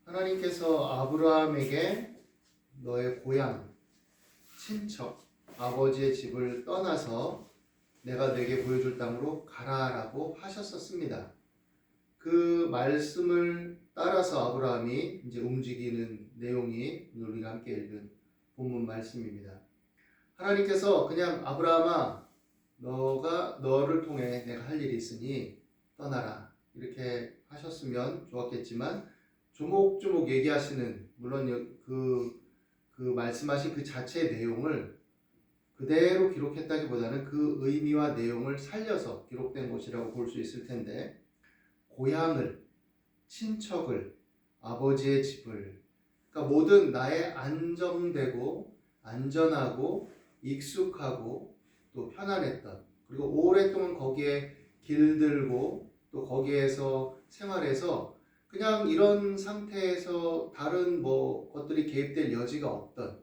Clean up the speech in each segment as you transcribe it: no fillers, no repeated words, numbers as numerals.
하나님께서 아브라함에게 너의 고향, 친척, 아버지의 집을 떠나서 내가 내게 보여줄 땅으로 가라라고 하셨었습니다. 그 말씀을 따라서 아브라함이 이제 움직이는 내용이 오늘 우리가 함께 읽은 본문 말씀입니다. 하나님께서 그냥 아브라함아, 너를 통해 내가 할 일이 있으니 떠나라 이렇게 하셨으면 좋았겠지만 조목조목 얘기하시는, 물론 그 말씀하신 그 자체의 내용을 그대로 기록했다기보다는 그 의미와 내용을 살려서 기록된 것이라고 볼 수 있을 텐데, 고향을, 친척을, 아버지의 집을, 그러니까 모든 나의 안정되고 안전하고 익숙하고 또 편안했던, 그리고 오랫동안 거기에 길들고 또 거기에서 생활해서 그냥 이런 상태에서 다른 것들이 개입될 여지가 없던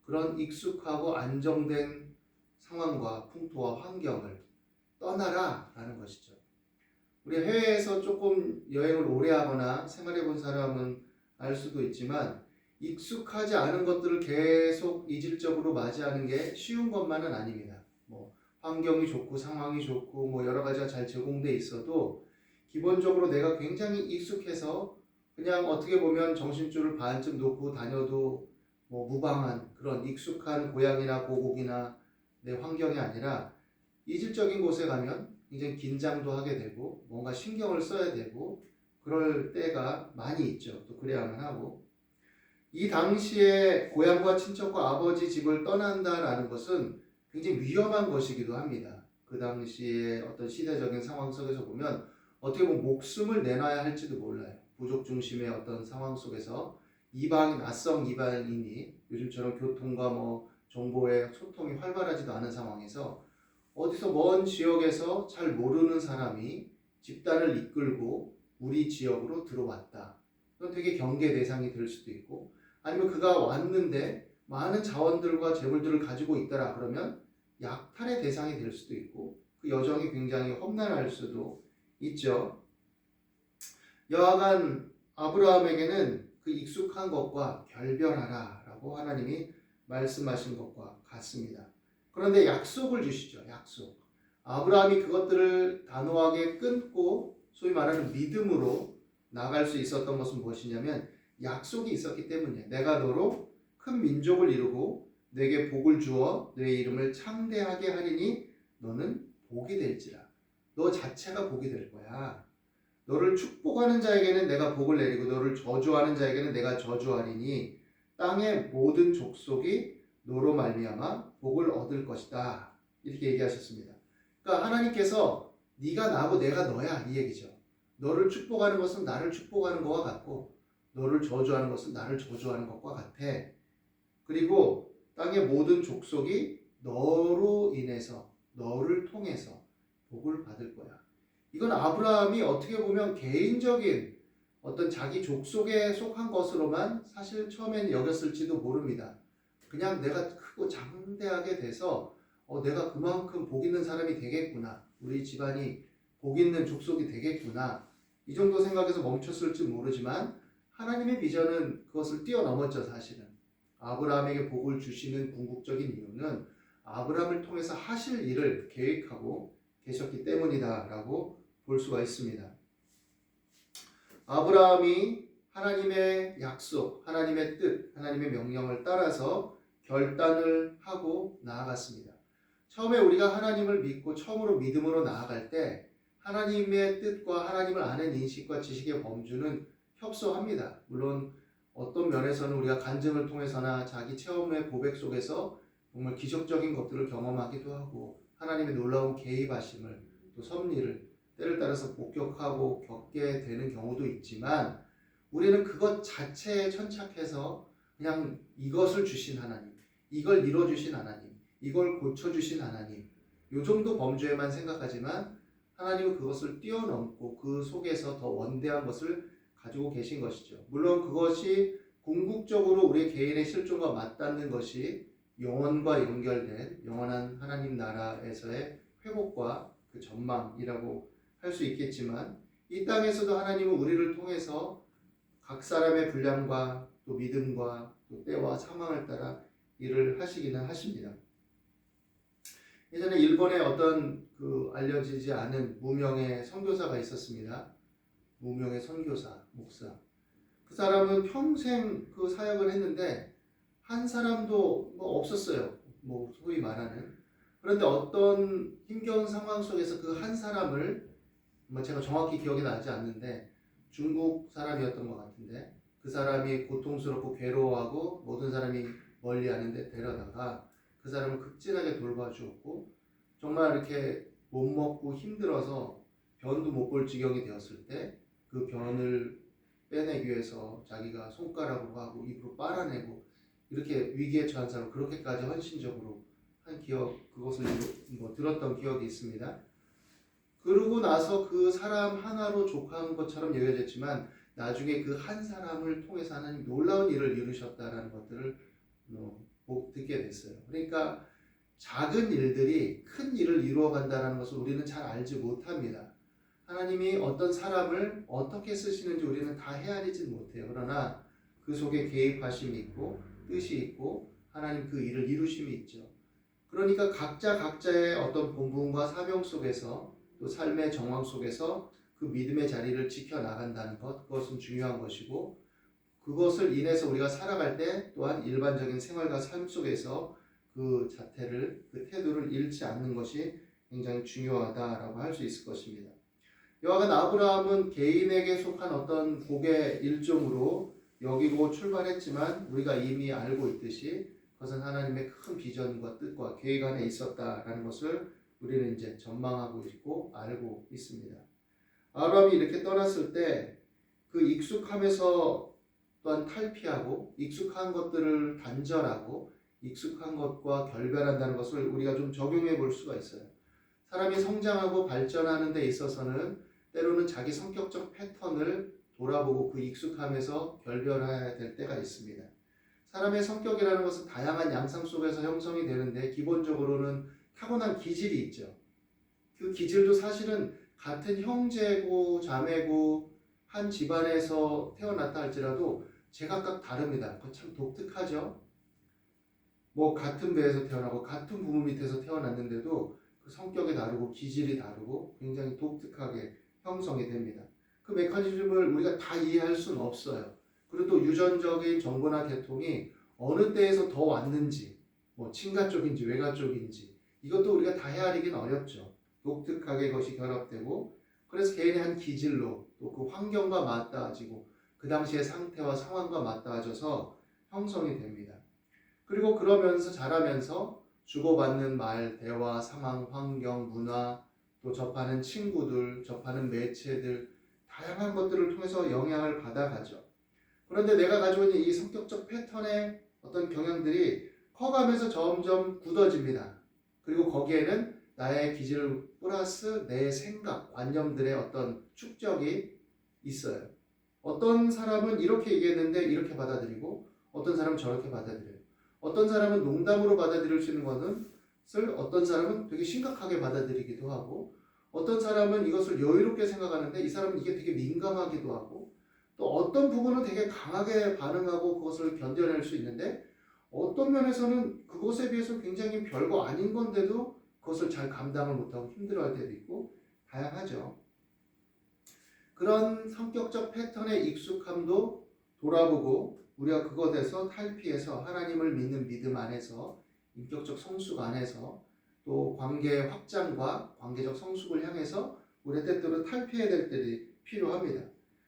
그런 익숙하고 안정된 상황과 풍토와 환경을 떠나라 라는 것이죠. 우리 해외에서 조금 여행을 오래 하거나 생활해 본 사람은 알 수도 있지만, 익숙하지 않은 것들을 계속 이질적으로 맞이하는 게 쉬운 것만은 아닙니다. 환경이 좋고 상황이 좋고 여러 가지가 잘 제공돼 있어도 기본적으로 내가 굉장히 익숙해서 그냥 어떻게 보면 정신줄을 반쯤 놓고 다녀도 무방한 그런 익숙한 고향이나 고국이나 내 환경이 아니라, 이질적인 곳에 가면 굉장히 긴장도 하게 되고 뭔가 신경을 써야 되고 그럴 때가 많이 있죠. 또 그래야만 하고, 이 당시에 고향과 친척과 아버지 집을 떠난다라는 것은 굉장히 위험한 것이기도 합니다. 그 당시에 어떤 시대적인 상황 속에서 보면 어떻게 보면 목숨을 내놔야 할지도 몰라요. 부족 중심의 어떤 상황 속에서 낯선 이방인이 요즘처럼 교통과 정보의 소통이 활발하지도 않은 상황에서 어디서 먼 지역에서 잘 모르는 사람이 집단을 이끌고 우리 지역으로 들어왔다. 그건 되게 경계 대상이 될 수도 있고, 아니면 그가 왔는데 많은 자원들과 재물들을 가지고 있더라 그러면 약탈의 대상이 될 수도 있고, 그 여정이 굉장히 험난할 수도 있죠. 여하간 아브라함에게는 그 익숙한 것과 결별하라 라고 하나님이 말씀하신 것과 같습니다. 그런데 약속을 주시죠. 약속. 아브라함이 그것들을 단호하게 끊고 소위 말하는 믿음으로 나갈 수 있었던 것은 무엇이냐면, 약속이 있었기 때문이에요. 내가 너로 큰 민족을 이루고 내게 복을 주어 내 이름을 창대하게 하리니 너는 복이 될지라. 너 자체가 복이 될 거야. 너를 축복하는 자에게는 내가 복을 내리고 너를 저주하는 자에게는 내가 저주하리니 땅의 모든 족속이 너로 말미암아 복을 얻을 것이다. 이렇게 얘기하셨습니다. 그러니까 하나님께서 네가 나고 내가 너야 이 얘기죠. 너를 축복하는 것은 나를 축복하는 것과 같고 너를 저주하는 것은 나를 저주하는 것과 같아. 그리고 땅의 모든 족속이 너로 인해서, 너를 통해서 복을 받을 거야. 이건 아브라함이 어떻게 보면 개인적인 어떤 자기 족속에 속한 것으로만 사실 처음엔 여겼을지도 모릅니다. 그냥 내가 크고 장대하게 돼서 내가 그만큼 복 있는 사람이 되겠구나, 우리 집안이 복 있는 족속이 되겠구나, 이 정도 생각에서 멈췄을지 모르지만 하나님의 비전은 그것을 뛰어넘었죠. 사실은 아브라함에게 복을 주시는 궁극적인 이유는 아브라함을 통해서 하실 일을 계획하고 계셨기 때문이다라고 볼 수가 있습니다. 아브라함이 하나님의 약속, 하나님의 뜻, 하나님의 명령을 따라서 결단을 하고 나아갔습니다. 처음에 우리가 하나님을 믿고 처음으로 믿음으로 나아갈 때 하나님의 뜻과 하나님을 아는 인식과 지식의 범주는 협소합니다. 물론 어떤 면에서는 우리가 간증을 통해서나 자기 체험의 고백 속에서 정말 기적적인 것들을 경험하기도 하고 하나님의 놀라운 개입하심을, 또 섭리를 때를 따라서 목격하고 겪게 되는 경우도 있지만, 우리는 그것 자체에 천착해서 그냥 이것을 주신 하나님, 이걸 이뤄주신 하나님, 이걸 고쳐주신 하나님, 이 정도 범주에만 생각하지만 하나님은 그것을 뛰어넘고 그 속에서 더 원대한 것을 가지고 계신 것이죠. 물론 그것이 궁극적으로 우리 개인의 실존과 맞닿는 것이 영원과 연결된 영원한 하나님 나라에서의 회복과 그 전망이라고 할 수 있겠지만, 이 땅에서도 하나님은 우리를 통해서 각 사람의 분량과 또 믿음과 또 때와 상황을 따라 일을 하시기는 하십니다. 예전에 일본에 어떤 알려지지 않은 무명의 선교사가 있었습니다. 무명의 선교사, 목사. 그 사람은 평생 그 사역을 했는데 한 사람도 없었어요. 소위 말하는. 그런데 어떤 힘겨운 상황 속에서 그 한 사람을 제가 정확히 기억이 나지 않는데 중국 사람이었던 것 같은데 그 사람이 고통스럽고 괴로워하고 모든 사람이 멀리 하는데 데려다가 그 사람을 극진하게 돌봐주었고 정말 이렇게 못 먹고 힘들어서 변도 못 볼 지경이 되었을 때 그 변을 빼내기 위해서 자기가 손가락으로 하고 입으로 빨아내고 이렇게 위기에 처한 사람 그렇게까지 헌신적으로 한 기억 그것을 들었던 기억이 있습니다. 그러고 나서 그 사람 하나로 족한 것처럼 여겨졌지만 나중에 그 한 사람을 통해서 하나님 놀라운 일을 이루셨다라는 것들을 듣게 됐어요. 그러니까 작은 일들이 큰 일을 이루어간다는 것을 우리는 잘 알지 못합니다. 하나님이 어떤 사람을 어떻게 쓰시는지 우리는 다 헤아리지 못해요. 그러나 그 속에 개입하심이 있고 뜻이 있고 하나님 그 일을 이루심이 있죠. 그러니까 각자의 어떤 본분과 사명 속에서 또 삶의 정황 속에서 그 믿음의 자리를 지켜나간다는 것, 그것은 중요한 것이고 그것을 인해서 우리가 살아갈 때 또한 일반적인 생활과 삶 속에서 그 자태를, 그 태도를 잃지 않는 것이 굉장히 중요하다라고 할 수 있을 것입니다. 이와 같은 아브라함은 개인에게 속한 어떤 복의 일종으로 여기고 출발했지만 우리가 이미 알고 있듯이 그것은 하나님의 큰 비전과 뜻과 계획 안에 있었다라는 것을 우리는 이제 전망하고 있고 알고 있습니다. 아브라함이 이렇게 떠났을 때 그 익숙함에서 또한 탈피하고 익숙한 것들을 단절하고 익숙한 것과 결별한다는 것을 우리가 좀 적용해 볼 수가 있어요. 사람이 성장하고 발전하는 데 있어서는 때로는 자기 성격적 패턴을 돌아보고 그 익숙함에서 결별해야 될 때가 있습니다. 사람의 성격이라는 것은 다양한 양상 속에서 형성이 되는데 기본적으로는 타고난 기질이 있죠. 그 기질도 사실은 같은 형제고 자매고 한 집안에서 태어났다 할지라도 제각각 다릅니다. 그거 참 독특하죠. 같은 배에서 태어나고 같은 부모 밑에서 태어났는데도 그 성격이 다르고 기질이 다르고 굉장히 독특하게 형성이 됩니다. 그 메커니즘을 우리가 다 이해할 수는 없어요. 그리고 또 유전적인 정보나 계통이 어느 때에서 더 왔는지 친가 쪽인지 외가 쪽인지 이것도 우리가 다 헤아리긴 어렵죠. 독특하게 그것이 결합되고 그래서 개인의 한 기질로 또 그 환경과 맞닿아지고 그 당시의 상태와 상황과 맞닿아져서 형성이 됩니다. 그리고 그러면서 자라면서 주고받는 말, 대화, 상황, 환경, 문화 또 접하는 친구들, 접하는 매체들 다양한 것들을 통해서 영향을 받아가죠. 그런데 내가 가지고 있는 이 성격적 패턴의 어떤 경향들이 커가면서 점점 굳어집니다. 그리고 거기에는 나의 기질 플러스 내 생각, 관념들의 어떤 축적이 있어요. 어떤 사람은 이렇게 얘기했는데 이렇게 받아들이고 어떤 사람은 저렇게 받아들여요. 어떤 사람은 농담으로 받아들일 수 있는 것을 어떤 사람은 되게 심각하게 받아들이기도 하고 어떤 사람은 이것을 여유롭게 생각하는데 이 사람은 이게 되게 민감하기도 하고 또 어떤 부분은 되게 강하게 반응하고 그것을 견뎌낼 수 있는데 어떤 면에서는 그것에 비해서 굉장히 별거 아닌 건데도 그것을 잘 감당을 못하고 힘들어할 때도 있고 다양하죠. 그런 성격적 패턴의 익숙함도 돌아보고 우리가 그것에서 탈피해서 하나님을 믿는 믿음 안에서 인격적 성숙 안에서 또 관계 확장과 관계적 성숙을 향해서 우리 때때로 탈피해야 될 때들이 필요합니다.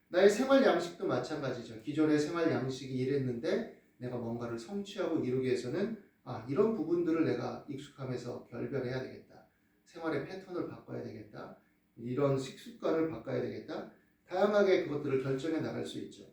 나의 생활 양식도 마찬가지죠. 기존의 생활 양식이 이랬는데 내가 뭔가를 성취하고 이루기 위해서는 이런 부분들을 내가 익숙함에서 결별해야 되겠다. 생활의 패턴을 바꿔야 되겠다. 이런 식습관을 바꿔야 되겠다. 다양하게 그것들을 결정해 나갈 수 있죠.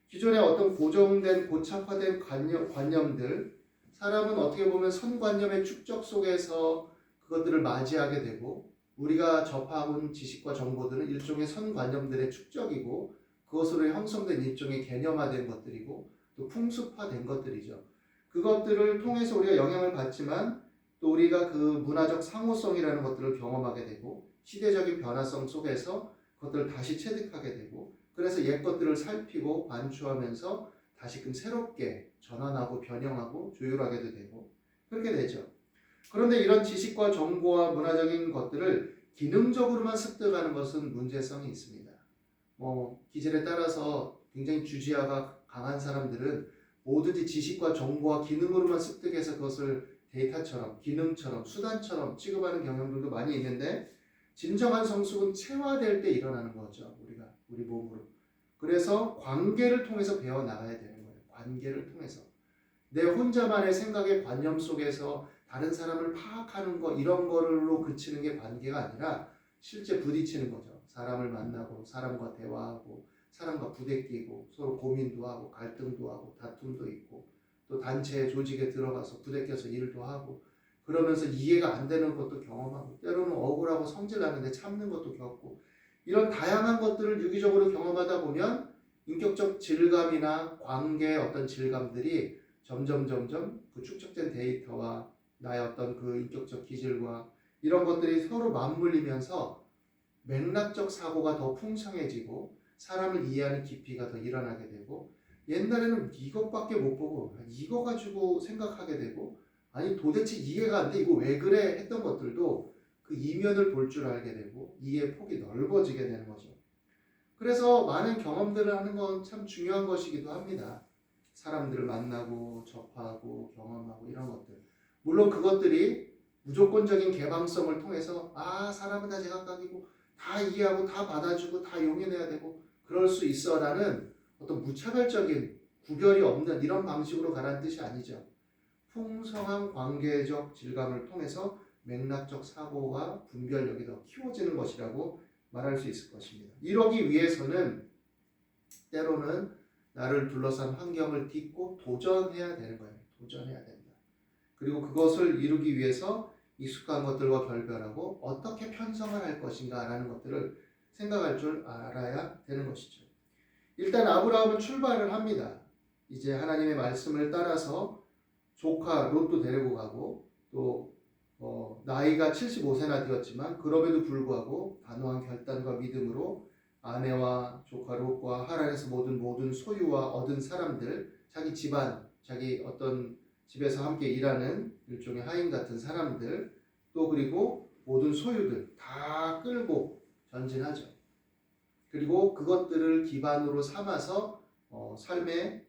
기존의 어떤 고정된 고착화된 관념들 사람은 어떻게 보면 선관념의 축적 속에서 그것들을 맞이하게 되고 우리가 접하고 지식과 정보들은 일종의 선관념들의 축적이고 그것으로 형성된 일종의 개념화된 것들이고 또 풍습화된 것들이죠. 그것들을 통해서 우리가 영향을 받지만 또 우리가 그 문화적 상호성이라는 것들을 경험하게 되고 시대적인 변화성 속에서 그것들을 다시 체득하게 되고 그 그래서 옛 것들을 살피고 반추하면서 다시금 새롭게 전환하고 변형하고 조율하게도 되고 그렇게 되죠. 그런데 이런 지식과 정보와 문화적인 것들을 기능적으로만 습득하는 것은 문제성이 있습니다. 기질에 따라서 굉장히 주지아가 강한 사람들은 뭐든지 지식과 정보와 기능으로만 습득해서 그것을 데이터처럼, 기능처럼, 수단처럼 취급하는 경향들도 많이 있는데 진정한 성숙은 체화될 때 일어나는 거죠. 우리 몸으로. 그래서 관계를 통해서 배워나가야 되는 거예요. 관계를 통해서. 내 혼자만의 생각의 관념 속에서 다른 사람을 파악하는 거 이런 거로 그치는 게 관계가 아니라 실제 부딪히는 거죠. 사람을 만나고 사람과 대화하고 사람과 부대끼고 서로 고민도 하고 갈등도 하고 다툼도 있고 또 단체 조직에 들어가서 부대껴서 일도 하고 그러면서 이해가 안 되는 것도 경험하고 때로는 억울하고 성질나는데 참는 것도 겪고 이런 다양한 것들을 유기적으로 경험하다 보면 인격적 질감이나 관계의 어떤 질감들이 점점 그 축적된 데이터와 나의 어떤 그 인격적 기질과 이런 것들이 서로 맞물리면서 맥락적 사고가 더 풍성해지고 사람을 이해하는 깊이가 더 일어나게 되고 옛날에는 이것밖에 못 보고 이거 가지고 생각하게 되고 아니 도대체 이해가 안 돼 이거 왜 그래 했던 것들도 그 이면을 볼 줄 알게 되고 이해의 폭이 넓어지게 되는 거죠. 그래서 많은 경험들을 하는 건 참 중요한 것이기도 합니다. 사람들을 만나고 접하고 경험하고 이런 것들. 물론 그것들이 무조건적인 개방성을 통해서 사람은 다 제각각이고 다 이해하고 다 받아주고 다 용인해야 되고 그럴 수 있어라는 어떤 무차별적인 구별이 없는 이런 방식으로 가라는 뜻이 아니죠. 풍성한 관계적 질감을 통해서 맥락적 사고와 분별력이 더 키워지는 것이라고 말할 수 있을 것입니다. 이러기 위해서는 때로는 나를 둘러싼 환경을 딛고 도전해야 되는 거예요. 도전해야 된다. 그리고 그것을 이루기 위해서 익숙한 것들과 결별하고 어떻게 편성을 할 것인가라는 것들을 생각할 줄 알아야 되는 것이죠. 일단 아브라함은 출발을 합니다. 이제 하나님의 말씀을 따라서 조카 롯도 데리고 가고 또 나이가 75세나 되었지만 그럼에도 불구하고 단호한 결단과 믿음으로 아내와 조카 롯과 하란에서 모든 소유와 얻은 사람들, 자기 집안, 자기 어떤 집에서 함께 일하는 일종의 하인 같은 사람들, 또 그리고 모든 소유들 다 끌고 전진하죠. 그리고 그것들을 기반으로 삼아서 삶의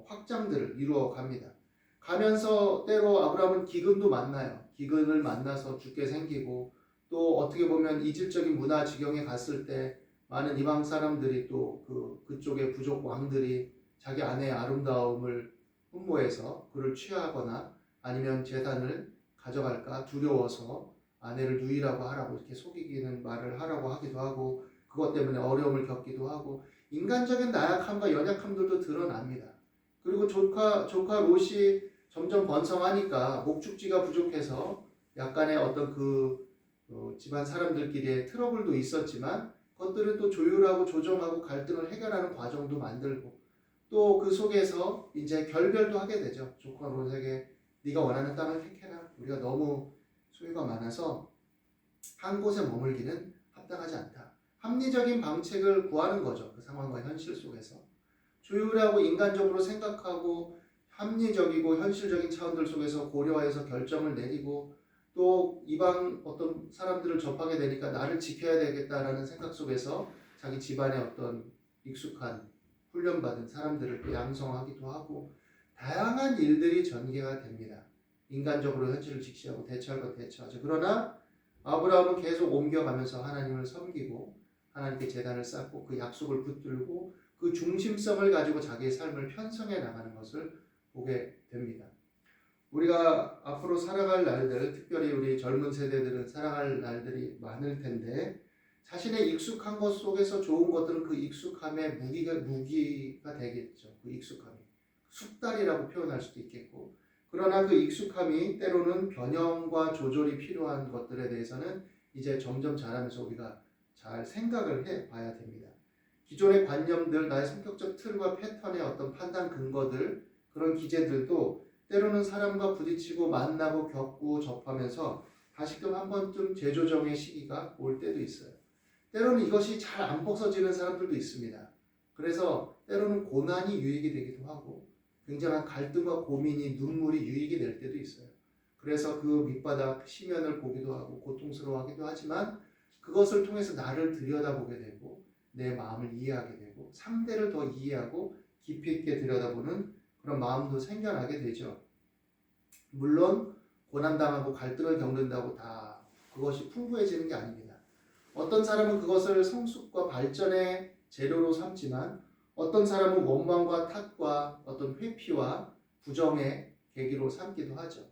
확장들을 이루어 갑니다. 가면서 때로 아브라함은 기근도 만나요. 기근을 만나서 죽게 생기고 또 어떻게 보면 이질적인 문화 지경에 갔을 때 많은 이방 사람들이 또 그쪽의 부족 왕들이 자기 아내의 아름다움을 흠모해서 그를 취하거나 아니면 재산을 가져갈까 두려워서 아내를 누이라고 하라고 이렇게 속이기는 말을 하라고 하기도 하고 그것 때문에 어려움을 겪기도 하고 인간적인 나약함과 연약함들도 드러납니다. 그리고 조카 롯이 점점 번성하니까 목축지가 부족해서 약간의 어떤 집안 사람들끼리의 트러블도 있었지만 그것들을 또 조율하고 조정하고 갈등을 해결하는 과정도 만들고 또 그 속에서 이제 결별도 하게 되죠. 조카 롯에게 네가 원하는 땅을 택해라. 우리가 너무 소유가 많아서 한 곳에 머물기는 합당하지 않다. 합리적인 방책을 구하는 거죠. 그 상황과 현실 속에서. 조율하고 인간적으로 생각하고 합리적이고 현실적인 차원들 속에서 고려해서 결정을 내리고 또 이방 어떤 사람들을 접하게 되니까 나를 지켜야 되겠다라는 생각 속에서 자기 집안의 어떤 익숙한 훈련받은 사람들을 또 양성하기도 하고 다양한 일들이 전개가 됩니다. 인간적으로 현실을 직시하고 대처할 것 대처하죠. 그러나 아브라함은 계속 옮겨가면서 하나님을 섬기고 하나님께 제단을 쌓고 그 약속을 붙들고 그 중심성을 가지고 자기의 삶을 편성해 나가는 것을 보게 됩니다. 우리가 앞으로 살아갈 날들, 특별히 우리 젊은 세대들은 살아갈 날들이 많을 텐데 자신의 익숙한 것 속에서 좋은 것들은 그 익숙함의 무기가 되겠죠. 그 익숙함이. 숙달이라고 표현할 수도 있겠고 그러나 그 익숙함이 때로는 변형과 조절이 필요한 것들에 대해서는 이제 점점 자라면서 우리가 잘 생각을 해봐야 됩니다. 기존의 관념들, 나의 성격적 틀과 패턴의 어떤 판단 근거들, 그런 기제들도 때로는 사람과 부딪히고 만나고 겪고 접하면서 다시금 한 번쯤 재조정의 시기가 올 때도 있어요. 때로는 이것이 잘 안 벗어지는 사람들도 있습니다. 그래서 때로는 고난이 유익이 되기도 하고 굉장한 갈등과 고민이 눈물이 유익이 될 때도 있어요. 그래서 그 밑바닥 시면을 보기도 하고 고통스러워하기도 하지만 그것을 통해서 나를 들여다보게 되고 내 마음을 이해하게 되고 상대를 더 이해하고 깊이 있게 들여다보는 그런 마음도 생겨나게 되죠. 물론 고난당하고 갈등을 겪는다고 다 그것이 풍부해지는 게 아닙니다. 어떤 사람은 그것을 성숙과 발전의 재료로 삼지만 어떤 사람은 원망과 탓과 어떤 회피와 부정의 계기로 삼기도 하죠.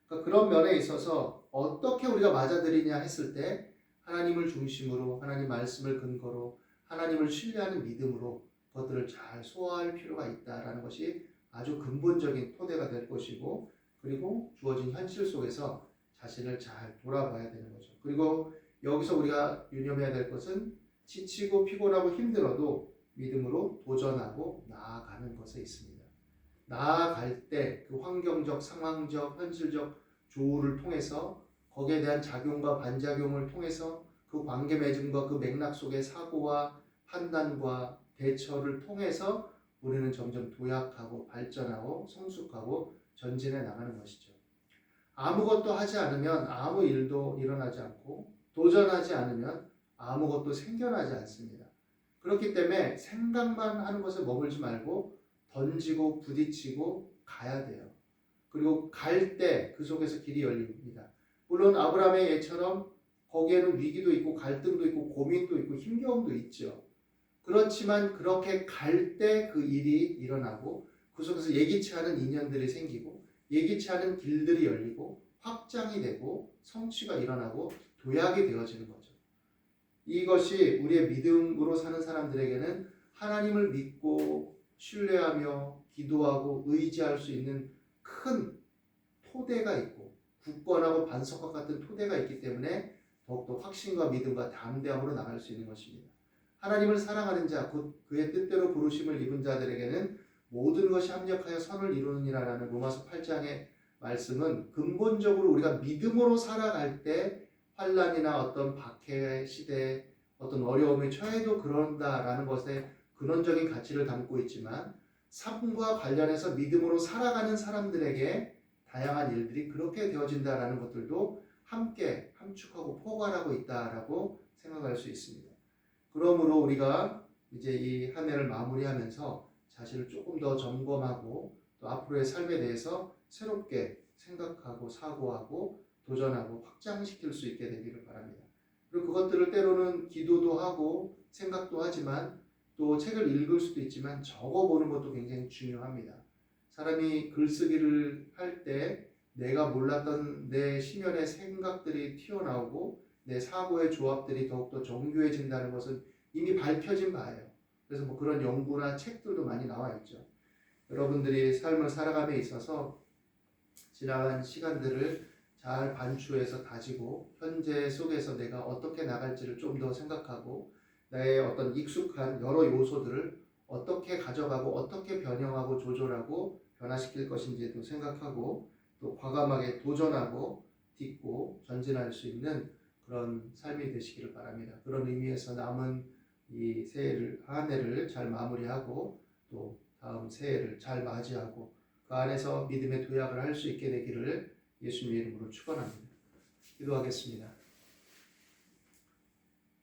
그러니까 그런 면에 있어서 어떻게 우리가 맞아들이냐 했을 때 하나님을 중심으로 하나님 말씀을 근거로 하나님을 신뢰하는 믿음으로 그것들을 잘 소화할 필요가 있다라는 것이 아주 근본적인 토대가 될 것이고 그리고 주어진 현실 속에서 자신을 잘 돌아봐야 되는 거죠. 그리고 여기서 우리가 유념해야 될 것은 지치고 피곤하고 힘들어도 믿음으로 도전하고 나아가는 것에 있습니다. 나아갈 때 그 환경적, 상황적, 현실적 조우를 통해서 거기에 대한 작용과 반작용을 통해서 그 관계 맺음과 그 맥락 속의 사고와 판단과 대처를 통해서 우리는 점점 도약하고 발전하고 성숙하고 전진해 나가는 것이죠. 아무것도 하지 않으면 아무 일도 일어나지 않고 도전하지 않으면 아무것도 생겨나지 않습니다. 그렇기 때문에 생각만 하는 것에 머물지 말고 던지고 부딪히고 가야 돼요. 그리고 갈 때 그 속에서 길이 열립니다. 물론 아브라함의 예처럼 거기에는 위기도 있고 갈등도 있고 고민도 있고 힘겨움도 있죠. 그렇지만 그렇게 갈 때 그 일이 일어나고 그 속에서 예기치 않은 인연들이 생기고 예기치 않은 길들이 열리고 확장이 되고 성취가 일어나고 도약이 되어지는 거죠. 이것이 우리의 믿음으로 사는 사람들에게는 하나님을 믿고 신뢰하며 기도하고 의지할 수 있는 큰 토대가 있고 굳건하고 반석과 같은 토대가 있기 때문에 더욱더 확신과 믿음과 담대함으로 나갈 수 있는 것입니다. 하나님을 사랑하는 자, 곧 그의 뜻대로 부르심을 입은 자들에게는 모든 것이 합력하여 선을 이루느니라라는 로마서 8장의 말씀은 근본적으로 우리가 믿음으로 살아갈 때 환난이나 어떤 박해 시대, 어떤 어려움에 처해도 그런다라는 것에 근원적인 가치를 담고 있지만 삶과 관련해서 믿음으로 살아가는 사람들에게 다양한 일들이 그렇게 되어진다라는 것들도 함께 함축하고 포괄하고 있다라고 생각할 수 있습니다. 그러므로 우리가 이제 이 한 해를 마무리하면서 자신을 조금 더 점검하고 또 앞으로의 삶에 대해서 새롭게 생각하고 사고하고 도전하고 확장시킬 수 있게 되기를 바랍니다. 그리고 그것들을 때로는 기도도 하고 생각도 하지만 또 책을 읽을 수도 있지만 적어보는 것도 굉장히 중요합니다. 사람이 글쓰기를 할 때 내가 몰랐던 내 심연의 생각들이 튀어나오고 내 사고의 조합들이 더욱더 정교해진다는 것은 이미 밝혀진 바예요. 그래서 뭐 그런 연구나 책들도 많이 나와 있죠. 여러분들이 삶을 살아감에 있어서 지나간 시간들을 잘 반추해서 다지고 현재 속에서 내가 어떻게 나갈지를 좀 더 생각하고 나의 어떤 익숙한 여러 요소들을 어떻게 가져가고 어떻게 변형하고 조절하고 변화시킬 것인지도 생각하고 또 과감하게 도전하고 딛고 전진할 수 있는 그런 삶이 되시기를 바랍니다. 그런 의미에서 남은 이 새해를 한 해를 잘 마무리하고 또 다음 새해를 잘 맞이하고 그 안에서 믿음의 도약을 할 수 있게 되기를 예수님의 이름으로 축원합니다. 기도하겠습니다.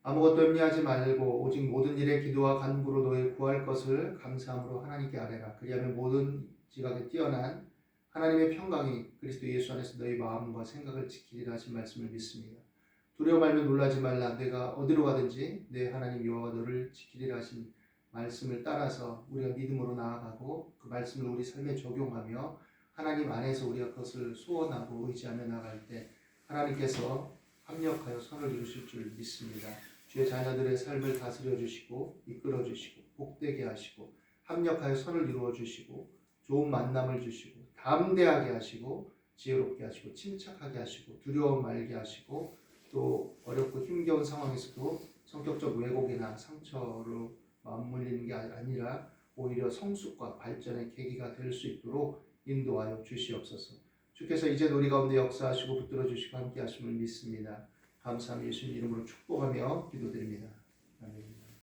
아무것도 염려하지 말고 오직 모든 일에 기도와 간구로 너희 구할 것을 감사함으로 하나님께 아뢰라. 그리하면 모든 지각에 뛰어난 하나님의 평강이 그리스도 예수 안에서 너희 마음과 생각을 지키리라 하신 말씀을 믿습니다. 두려워 말며 놀라지 말라. 내가 어디로 가든지 내 하나님 여호와가 너를 지키리라 하신 말씀을 따라서 우리가 믿음으로 나아가고 그 말씀을 우리 삶에 적용하며 하나님 안에서 우리가 그것을 소원하고 의지하며 나갈 때 하나님께서 합력하여 선을 이루실 줄 믿습니다. 주의 자녀들의 삶을 다스려 주시고 이끌어 주시고 복되게 하시고 합력하여 선을 이루어 주시고 좋은 만남을 주시고 담대하게 하시고 지혜롭게 하시고 침착하게 하시고 두려움 말게 하시고 또 어렵고 힘겨운 상황에서도 성격적 왜곡이나 상처로 맞물리는 게 아니라 오히려 성숙과 발전의 계기가 될 수 있도록 인도하여 주시옵소서. 주께서 이제 우리 가운데 역사하시고 붙들어 주시고 함께 하심을 믿습니다. 감사하며 예수님 이름으로 축복하며 기도드립니다. 아멘.